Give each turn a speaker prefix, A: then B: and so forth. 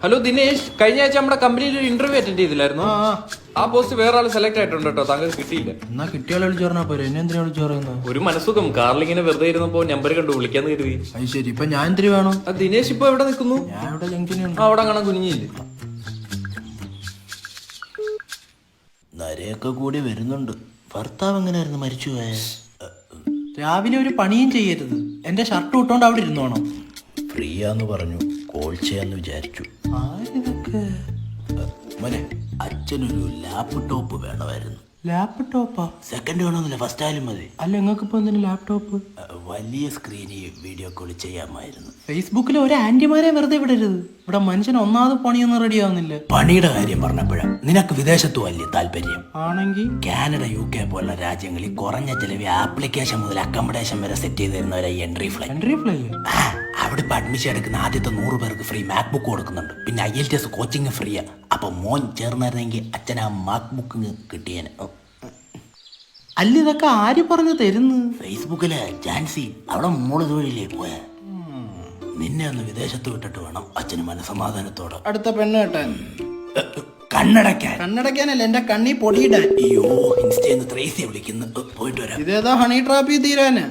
A: Hello Dinesh, കഴിഞ്ഞ ആഴ്ച നമ്മുടെ കമ്പനിയിൽ ഒരു ഇന്റർവ്യൂ അറ്റൻഡ് ചെയ്തില്ലായിരുന്നു? ആ പോസ്റ്റ് വേറെ ആൾ സെലക്ട് ആയിട്ടുണ്ട് കേട്ടോ, താങ്കൾക്ക് കിട്ടിയില്ല.
B: എന്നാ കിട്ടിയാളെ വിളിച്ചു പറഞ്ഞാ പോരെ, എന്നെ എന്തിനാ വിളിച്ചു പറയുന്നത്?
A: ഒരു മനസ്സുഖം, കാറിൽ ഇങ്ങനെ വെറുതെ ഇരുന്നപ്പോ നമ്പർ കണ്ടു വിളിക്കാന്ന് കരുതി.
B: അത് ശരി, ഇപ്പൊ ഞാൻ എന്തിരി വേണം?
A: ദിനേശ് ഇപ്പൊ എവിടെ നിൽക്കുന്നു?
B: ഞാൻ ഇവിടെ ജംഗ്ഷനിൽ
A: അവിടെ കാണാൻ കുഞ്ഞില്ലേ?
B: നരയൊക്കെ കൂടി വരുന്നുണ്ട്. ഭർത്താവ് എങ്ങനെയായിരുന്നു മരിച്ചു പോയ? രാവിലെ ഒരു പണിയും ചെയ്യരുത്, എന്റെ ഷർട്ട് ഇട്ടോണ്ട് അവിടെ ഇരുന്നോണം. ഫ്രീ ആന്ന് പറഞ്ഞു, കോൾ ചെയ്യാന്ന് വിചാരിച്ചു. ആരിതൊക്കെ? മോനെ, അച്ഛനൊരു ലാപ്ടോപ്പ് വേണമായിരുന്നു. ലാപ്ടോപ്പാ? സെക്കൻഡ് വേണമെന്നില്ല, ഫസ്റ്റ് ആയാലും മതി. അല്ല, നിങ്ങൾക്ക് ഇപ്പൊ എന്തിനു ലാപ്ടോപ്പ്? വലിയ സ്ക്രീനിൽ വീഡിയോ കോൾ ചെയ്യാമായിരുന്നു. ഫേസ്ബുക്കിൽ ഒരു ആന്റിമാരെ വെറുതെ വിടരുത്. ഇവിടെ മനുഷ്യൻ ഒന്നാമത് പണിയൊന്നും റെഡി ആവുന്നില്ല. പണിയുടെ കാര്യം പറഞ്ഞപ്പോഴാ, നിനക്ക് വിദേശത്ത് വലിയ താല്പര്യം ആണെങ്കിൽ കാനഡ, UK പോലുള്ള രാജ്യങ്ങളിൽ കുറഞ്ഞ ചെലവിൽ ആപ്ലിക്കേഷൻ മുതൽ അക്കോമഡേഷൻ വരെ സെറ്റ് ചെയ്ത് തരുന്നവരെ എൻട്രി ഫ്ലൈ. അവിടെ ഇപ്പൊ അഡ്മിഷൻ എടുക്കുന്ന ആദ്യത്തെ 100 പേർക്ക് ഫ്രീ മാക്ബുക്ക് കൊടുക്കുന്നുണ്ട്. പിന്നെ IELTS കോച്ചിങ് ഫ്രീയാ. അപ്പൊ മോൻ ചേർന്നായിരുന്നെങ്കിൽ അച്ഛൻ ആ മാക്ബുക്ക് കിട്ടിയേനെ. അല്ല, ഇതൊക്കെ ആര് പറഞ്ഞു തരുന്നു? ഫേസ്ബുക്കില് ജാൻസി, അവിടെ മോള് തൊഴിലേ പോയ. നിന്നെ ഒന്ന് വിദേശത്ത് വിട്ടിട്ട് വേണം അച്ഛന് മനസമാധാനത്തോടെ അടുത്ത പെണ്ണ് കേട്ടാൻ. കണ്ണടയ്ക്കാനല്ല, എന്റെ കണ്ണി പൊടിയിടാൻ. അയ്യോ, ഇൻസ്റ്റന്ന് ത്രേസി വിളിക്കുന്നു. പോയിട്ട് വരാം. ഇതേതാ ഹണി ട്രാപ്പി തീരാന്?